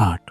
8।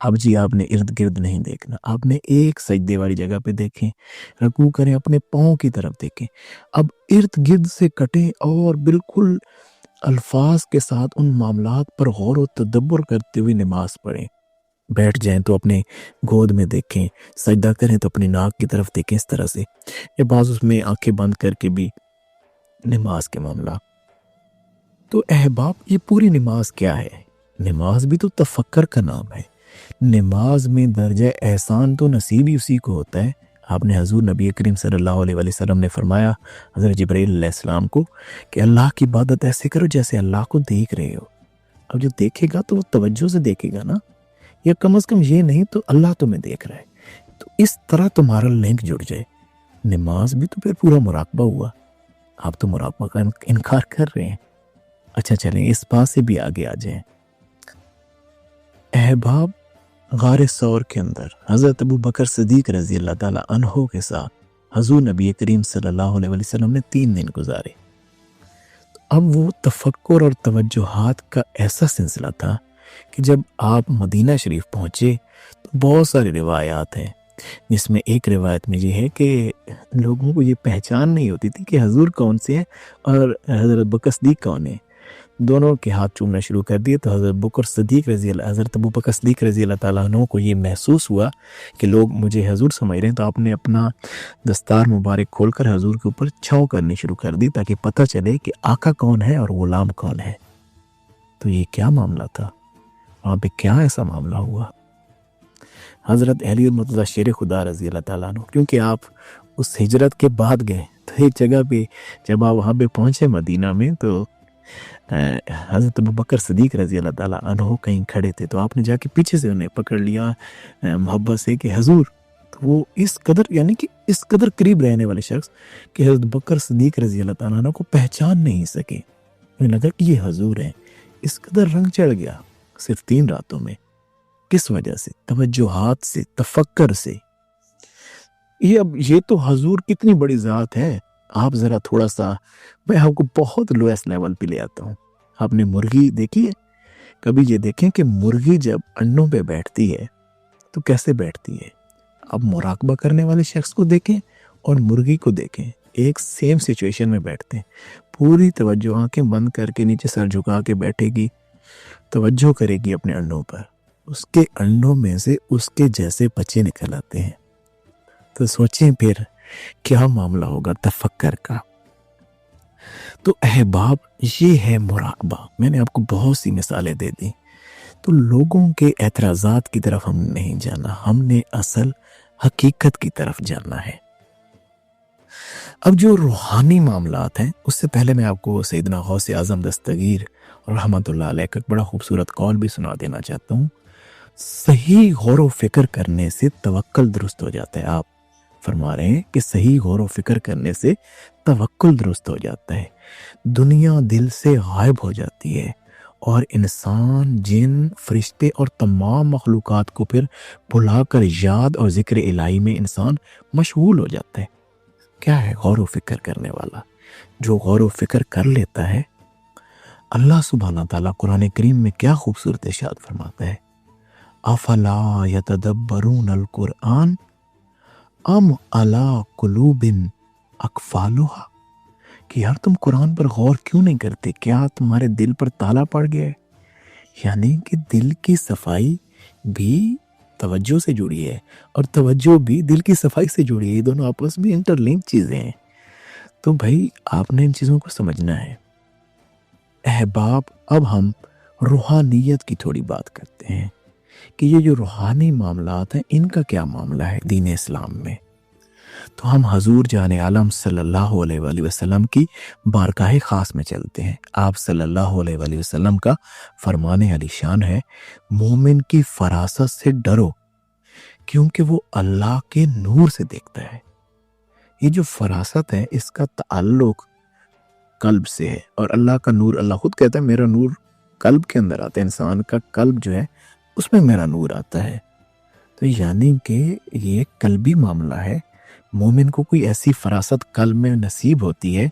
اب جی آپ نے ارد گرد نہیں دیکھنا، آپ نے ایک سجدے والی جگہ پہ دیکھیں، رکوع کریں، اپنے پاؤں کی طرف دیکھیں، اب ارد گرد سے کٹیں اور بالکل الفاظ کے ساتھ ان معاملات پر غور و تدبر کرتے ہوئے نماز پڑھیں۔ بیٹھ جائیں تو اپنے گود میں دیکھیں، سجدہ کریں تو اپنی ناک کی طرف دیکھیں اس طرح سے، یا بعض اس میں آنکھیں بند کر کے بھی نماز کے معاملہ۔ تو احباب یہ پوری نماز کیا ہے؟ نماز بھی تو تفکر کا نام ہے۔ نماز میں درجہ احسان تو نصیب ہی اسی کو ہوتا ہے۔ آپ نے حضور نبی کریم صلی اللہ علیہ وسلم نے فرمایا حضرت جبرائیل علیہ السلام کو کہ اللہ کی عبادت ایسے کرو جیسے اللہ کو دیکھ رہے ہو۔ اب جو دیکھے گا تو وہ توجہ سے دیکھے گا نا، یا کم از کم یہ نہیں تو اللہ تمہیں دیکھ رہا ہے، تو اس طرح تمہارا لنک جڑ جائے۔ نماز بھی تو پھر پورا مراقبہ ہوا، آپ تو مراقبہ کا انکار کر رہے ہیں۔ اچھا چلیں اس بات سے بھی آگے آ جائیں۔ احباب غار ثور کے اندر حضرت ابو بکر صدیق رضی اللہ تعالیٰ عنہ کے ساتھ حضور نبی کریم صلی اللہ علیہ وسلم نے 3 دن گزارے۔ اب وہ تفکر اور توجہات کا ایسا سلسلہ تھا کہ جب آپ مدینہ شریف پہنچے تو بہت ساری روایات ہیں، جس میں ایک روایت میں یہ ہے کہ لوگوں کو یہ پہچان نہیں ہوتی تھی کہ حضور کون سے ہیں اور حضرت بکر صدیق کون ہیں۔ دونوں کے ہاتھ چومنا شروع کر دیے تو حضرت ابو بکر صدیق رضی اللہ تعالیٰ عنہ کو یہ محسوس ہوا کہ لوگ مجھے حضور سمجھ رہے ہیں، تو آپ نے اپنا دستار مبارک کھول کر حضور کے اوپر چھاؤں کرنی شروع کر دی تاکہ پتہ چلے کہ آقا کون ہے اور غلام کون ہے۔ تو یہ کیا معاملہ تھا؟ وہاں پہ کیا ایسا معاملہ ہوا؟ حضرت علی المرتضیٰ شیر خدا رضی اللہ تعالیٰ عنہ، کیونکہ آپ اس ہجرت کے بعد گئے تو ایک جگہ پہ جب آپ وہاں پہ پہنچے مدینہ میں تو حضرت ابو بکر صدیق رضی اللہ تعالیٰ عنہ کہیں کھڑے تھے، تو آپ نے جا کے پیچھے سے انہیں پکڑ لیا محبت سے کہ حضور۔ تو وہ اس قدر یعنی کہ اس قدر قریب رہنے والے شخص کہ حضرت بکر صدیق رضی اللہ تعالیٰ عنہ کو پہچان نہیں سکے، انہیں لگا کہ یہ حضور ہیں۔ اس قدر رنگ چڑھ گیا صرف 3 راتوں میں۔ کس وجہ سے؟ توجہات سے، تفکر سے۔ یہ تو حضور کتنی بڑی ذات ہے۔ آپ ذرا تھوڑا سا، میں آپ کو بہت لویسٹ لیول پہ لے آتا ہوں۔ آپ نے مرغی دیکھی ہے؟ کبھی یہ دیکھیں کہ مرغی جب انڈوں پہ بیٹھتی ہے تو کیسے بیٹھتی ہے؟ اب مراقبہ کرنے والے شخص کو دیکھیں اور مرغی کو دیکھیں، ایک سیم سچویشن میں بیٹھتے ہیں، پوری توجہ، آنکھیں بند کر کے نیچے سر جھکا کے بیٹھے گی، توجہ کرے گی اپنے انڈوں پر، اس کے انڈوں میں سے اس کے جیسے بچے نکل آتے ہیں۔ تو سوچیں پھر کیا معاملہ ہوگا تفکر کا۔ تو احباب یہ ہے مراقبہ۔ میں نے آپ کو بہت سی مثالیں دے دی۔ تو لوگوں کے اعتراضات کی طرف ہم نہیں جانا، ہم نے اصل حقیقت کی طرف جانا ہے۔ اب جو روحانی معاملات ہیں، اس سے پہلے میں آپ کو سیدنا غوث اعظم دستگیر رحمۃ اللہ علیہ کا بڑا خوبصورت قول بھی سنا دینا چاہتا ہوں۔ صحیح غور و فکر کرنے سے توکل درست ہو جاتا ہے۔ آپ فرما رہے ہیں کہ صحیح غور و فکر کرنے سے توکل درست ہو جاتا ہے، دنیا دل سے غائب ہو جاتی ہے، اور انسان، جن، فرشتے اور تمام مخلوقات کو پھر بلا کر یاد اور ذکر الہی میں انسان مشغول ہو جاتا ہے۔ کیا ہے غور و فکر کرنے والا؟ جو غور و فکر کر لیتا ہے، اللہ سبحانہ تعالیٰ قرآن کریم میں کیا خوبصورت ارشاد فرماتا ہے، افلا یتدبرون القرآن ام علی قلوب اقفالها، کہ یار تم قرآن پر غور کیوں نہیں کرتے؟ کیا تمہارے دل پر تالا پڑ گیا ہے؟ یعنی کہ دل کی صفائی بھی توجہ سے جڑی ہے اور توجہ بھی دل کی صفائی سے جڑی ہے، یہ دونوں آپس میں انٹر لنک چیزیں ہیں۔ تو بھائی آپ نے ان چیزوں کو سمجھنا ہے۔ احباب اب ہم روحانیت کی تھوڑی بات کرتے ہیں کہ یہ جو روحانی معاملات ہیں ان کا کیا معاملہ ہے دین اسلام میں۔ تو ہم حضور جان عالم صلی اللہ علیہ وآلہ وسلم کی بارگاہ خاص میں چلتے ہیں۔ آپ صلی اللہ علیہ وآلہ وسلم کا فرمان علی شان ہے، مومن کی فراست سے ڈرو کیونکہ وہ اللہ کے نور سے دیکھتا ہے۔ یہ جو فراست ہے اس کا تعلق قلب سے ہے، اور اللہ کا نور، اللہ خود کہتا ہے میرا نور قلب کے اندر آتا ہے، انسان کا قلب جو ہے اس میں میرا نور آتا ہے۔ تو یعنی کہ یہ قلبی معاملہ ہے۔ مومن کو کوئی ایسی فراست قلب میں نصیب ہوتی ہے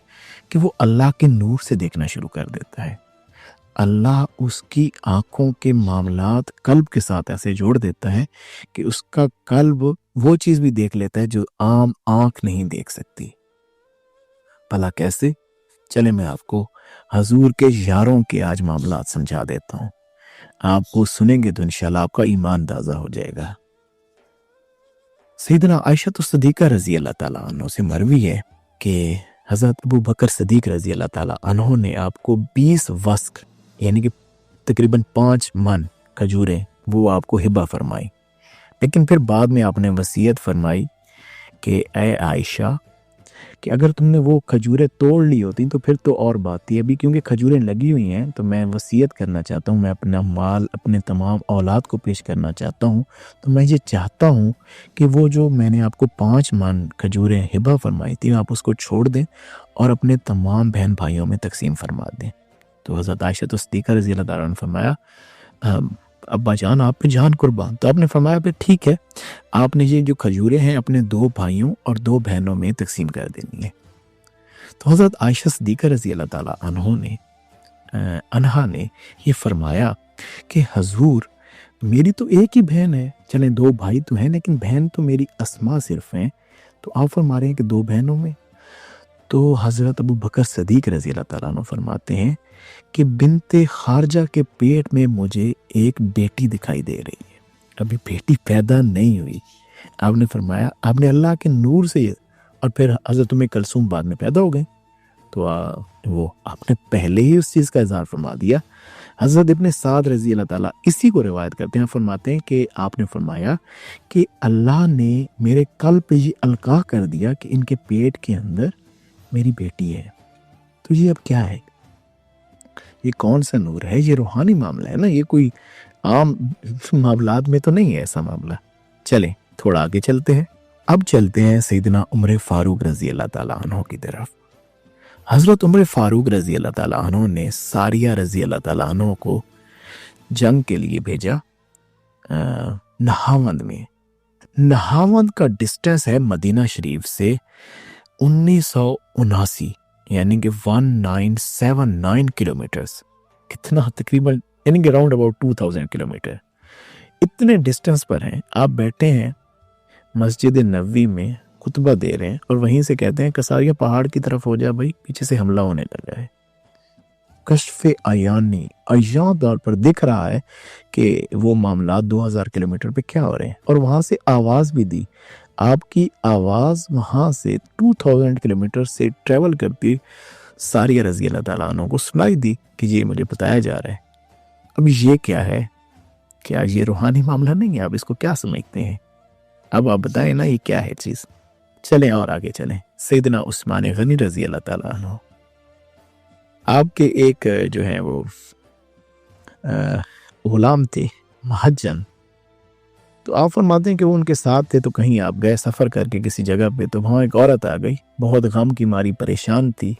کہ وہ اللہ کے نور سے دیکھنا شروع کر دیتا ہے۔ اللہ اس کی آنکھوں کے معاملات قلب کے ساتھ ایسے جوڑ دیتا ہے کہ اس کا قلب وہ چیز بھی دیکھ لیتا ہے جو عام آنکھ نہیں دیکھ سکتی۔ بھلا کیسے؟ چلے میں آپ کو حضور کے یاروں کے آج معاملات سمجھا دیتا ہوں، آپ کو سنیں گے تو انشاءاللہ آپ کا ایمان تازہ ہو جائے گا۔ سیدنا عائشہ صدیقہ رضی اللہ تعالیٰ عنہ سے مروی ہے کہ حضرت ابو بکر صدیق رضی اللہ تعالیٰ عنہ نے آپ کو 20 وسق یعنی کہ تقریباً 5 من کھجوریں وہ آپ کو ہبہ فرمائی، لیکن پھر بعد میں آپ نے وصیت فرمائی کہ اے عائشہ کہ اگر تم نے وہ کھجوریں توڑ لی ہوتی تو پھر تو اور بات تھی، ابھی کیونکہ کھجوریں لگی ہوئی ہیں تو میں وصیت کرنا چاہتا ہوں، میں اپنا مال اپنے تمام اولاد کو پیش کرنا چاہتا ہوں، تو میں یہ چاہتا ہوں کہ وہ جو میں نے آپ کو 5 من کھجوریں ہبہ فرمائی تھی آپ اس کو چھوڑ دیں اور اپنے تمام بہن بھائیوں میں تقسیم فرما دیں۔ تو حضرت عائشہ صدیقہ رضی اللہ تعالیٰ عنہ نے فرمایا ابا جان آپ پہ جان قربان، تو آپ نے فرمایا پھر ٹھیک ہے، آپ نے یہ جو کھجوریں ہیں اپنے 2 بھائیوں اور 2 بہنوں میں تقسیم کر دینی ہے۔ تو حضرت عائشہ صدیقہ رضی اللہ تعالیٰ عنہا نے یہ فرمایا کہ حضور میری تو ایک ہی بہن ہے، چلیں 2 بھائی تو ہیں لیکن بہن تو میری اسما صرف ہیں، تو آپ فرما رہے ہیں کہ 2 بہنوں میں؟ تو حضرت ابو بکر صدیق رضی اللہ تعالیٰ عنہ فرماتے ہیں کہ بنت خارجہ کے پیٹ میں مجھے ایک بیٹی دکھائی دے رہی ہے، ابھی بیٹی پیدا نہیں ہوئی۔ آپ نے فرمایا آپ نے اللہ کے نور سے، اور پھر حضرت ام کلثوم بعد میں پیدا ہو گئے، تو وہ آپ نے پہلے ہی اس چیز کا اظہار فرما دیا۔ حضرت ابن سعد رضی اللہ تعالیٰ اسی کو روایت کرتے ہیں، فرماتے ہیں کہ آپ نے فرمایا کہ اللہ نے میرے قلب پہ یہ القاء کر دیا کہ ان کے پیٹ کے اندر میری بیٹی ہے۔ تو یہ اب کیا ہے؟ یہ کون سا نور ہے؟ یہ روحانی معاملہ ہے نا، یہ کوئی عام معاملات میں تو نہیں ہے ایسا معاملہ۔ چلیں تھوڑا آگے چلتے ہیں، اب چلتے ہیں سیدنا عمر فاروق رضی اللہ تعالیٰ عنہ کی طرف۔ حضرت عمر فاروق رضی اللہ تعالیٰ عنہ نے ساریہ رضی اللہ تعالیٰ عنہ کو جنگ کے لیے بھیجا نہاوند میں۔ نہاوند کا ڈسٹینس ہے مدینہ شریف سے 1979 یعنی کہ 1979 کلومیٹرز، کتنا تقریباً یعنی کہ راؤنڈ اباؤٹ 2000 کلومیٹر، اتنے ڈسٹینس پر ہیں۔ آپ بیٹھے ہیں مسجد نبوی میں خطبہ دے رہے ہیں اور وہیں سے کہتے ہیں کساریہ پہاڑ کی طرف ہو جا بھائی، پیچھے سے حملہ ہونے لگا ہے۔ کشف عیانی عیان طور پر دکھ رہا ہے کہ وہ معاملات 2000 کلومیٹر پہ کیا ہو رہے ہیں، اور وہاں سے آواز بھی دی، آپ کی آواز وہاں سے 2000 کلومیٹر سے ٹریول کرتی ساریہ رضی اللہ تعالیٰ عنہ کو سنائی دی کہ یہ مجھے بتایا جا رہا ہے۔ اب یہ کیا ہے؟ کیا یہ روحانی معاملہ نہیں ہے؟ آپ اس کو کیا سمجھتے ہیں؟ اب آپ بتائیں نا یہ کیا ہے چیز۔ چلیں اور آگے چلیں، سیدنا عثمان غنی رضی اللہ تعالیٰ عنہ، آپ کے ایک جو ہے وہ غلام تھے مہجن، تو آپ فرماتے ہیں کہ وہ ان کے ساتھ تھے، تو کہیں آپ گئے سفر کر کے کسی جگہ پہ، تو وہاں ایک عورت آ گئی بہت غم کی ماری پریشان تھی،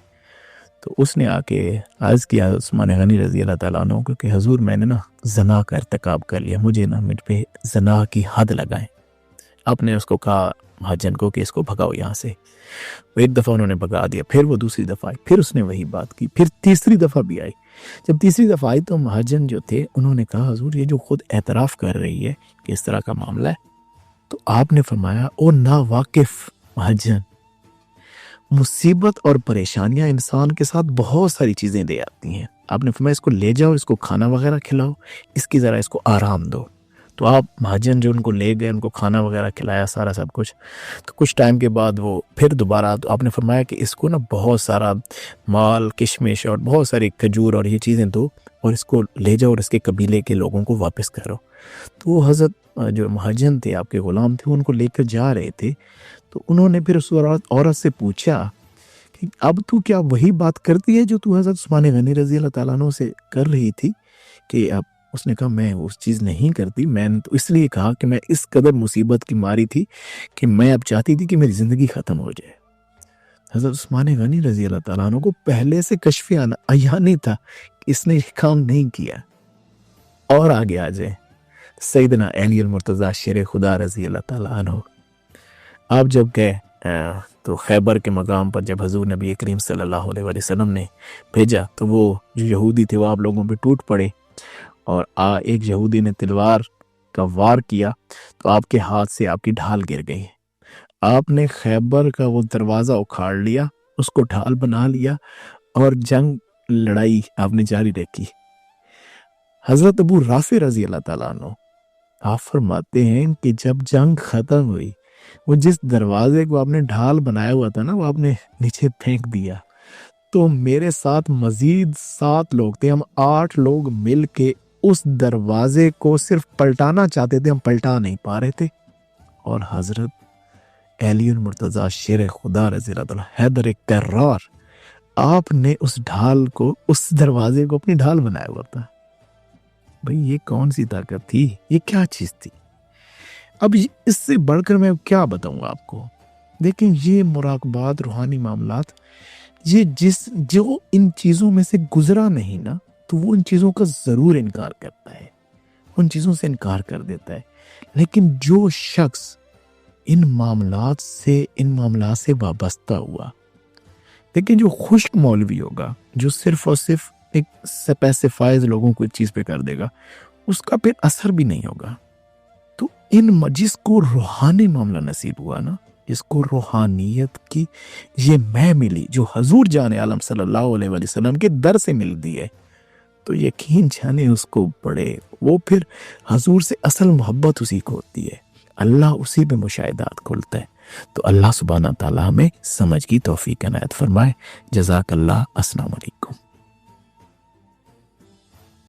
تو اس نے آ کے عرض کیا عثمان غنی رضی اللہ تعالیٰ عنہ کو کہ حضور میں نے نا زنا کا ارتکاب کر لیا، مجھے نا مجھ پہ زنا کی حد لگائیں۔ آپ نے اس کو کہا مہجن کو کہ اس کو بھگاؤ یہاں سے۔ ایک دفعہ انہوں نے بھگا دیا، پھر وہ دوسری دفعہ آئی، پھر اس نے وہی بات کی، پھر تیسری دفعہ بھی آئی۔ جب تیسری دفعہ آئی تو مہجن جو تھے انہوں نے کہا حضور یہ جو خود اعتراف کر رہی ہے کہ اس طرح کا معاملہ ہے، تو آپ نے فرمایا او نا واقف مہجن، مصیبت اور پریشانیاں انسان کے ساتھ بہت ساری چیزیں دے آتی ہیں، آپ نے فرمایا اس کو لے جاؤ، اس کو کھانا وغیرہ کھلاؤ، اس کی ذرا اس کو آرام دو۔ تو آپ مہاجن جو ان کو لے گئے، ان کو کھانا وغیرہ کھلایا سارا سب کچھ، تو کچھ ٹائم کے بعد وہ پھر دوبارہ، تو آپ نے فرمایا کہ اس کو نا بہت سارا مال کشمش اور بہت ساری کھجور اور یہ چیزیں دو، اور اس کو لے جاؤ اور اس کے قبیلے کے لوگوں کو واپس کرو۔ تو وہ حضرت جو مہاجن تھے آپ کے غلام تھے ان کو لے کر جا رہے تھے، تو انہوں نے پھر اس عورت سے پوچھا کہ اب تو کیا وہی بات کرتی ہے جو تو حضرت عثمان غنی رضی اللہ تعالیٰ عنہ سے کر رہی تھی؟ کہ اب اس نے کہا میں اس چیز نہیں کرتی، میں نے تو اس لیے کہا کہ میں اس قدر مصیبت کی ماری تھی کہ میں اب چاہتی تھی کہ میری زندگی ختم ہو جائے۔ حضرت عثمان غنی رضی اللہ تعالیٰ عنہ کو پہلے سے کشف عیانی تھا کہ اس نے یہ کام نہیں کیا۔ اور آگے آ جائیں سیدنا علی المرتضیٰ شیر خدا رضی اللہ تعالیٰ عنہ، آپ جب گئے تو خیبر کے مقام پر جب حضور نبی کریم صلی اللہ علیہ وسلم نے بھیجا تو وہ جو یہودی تھے وہ آپ لوگوں پہ ٹوٹ پڑے، اور ایک یہودی نے تلوار کا وار کیا تو آپ کے ہاتھ سے آپ کی ڈھال گر گئی۔ آپ نے خیبر کا وہ دروازہ اکھاڑ لیا، اس کو ڈھال بنا لیا، اور جنگ لڑائی آپ نے جاری رکھی۔ حضرت ابو رافع رضی اللہ تعالیٰ عنہ آپ فرماتے ہیں کہ جب جنگ ختم ہوئی، وہ جس دروازے کو آپ نے ڈھال بنایا ہوا تھا نا، وہ آپ نے نیچے پھینک دیا۔ تو میرے ساتھ مزید 7 لوگ تھے، ہم 8 لوگ مل کے اس دروازے کو صرف پلٹانا چاہتے تھے، ہم پلٹا نہیں پا رہے تھے۔ اور حضرت علی المرتضیٰ شیر خدا رضی اللہ تعالیٰ حیدر کرار، آپ نے اس ڈھال کو، اس دروازے کو اپنی ڈھال بنایا ہوا تھا۔ بھئی یہ کون سی طاقت تھی؟ یہ کیا چیز تھی؟ اب اس سے بڑھ کر میں کیا بتاؤں آپ کو؟ لیکن یہ مراقبات، روحانی معاملات، یہ جو ان چیزوں میں سے گزرا نہیں نا، تو وہ ان چیزوں کا ضرور انکار کرتا ہے، ان چیزوں سے انکار کر دیتا ہے۔ لیکن جو شخص ان معاملات سے وابستہ ہوا، لیکن جو خشک مولوی ہوگا، جو صرف اور صرف ایک سپیسیفائز لوگوں کو اس چیز پہ کر دے گا، اس کا پھر اثر بھی نہیں ہوگا۔ تو جس کو روحانی معاملہ نصیب ہوا نا، جس کو روحانیت کی یہ مہ ملی، جو حضور جان عالم صلی اللہ علیہ وسلم کے در سے ملتی ہے، تو یقین جانے اس کو بڑے، وہ پھر حضور سے اصل محبت اسی کو ہوتی ہے، اللہ اسی پہ مشاہدات کھولتا ہے۔ تو اللہ سبحانہ تعالیٰ ہمیں سمجھ کی توفیق عنایت فرمائے۔ جزاک اللہ۔ السلام علیکم۔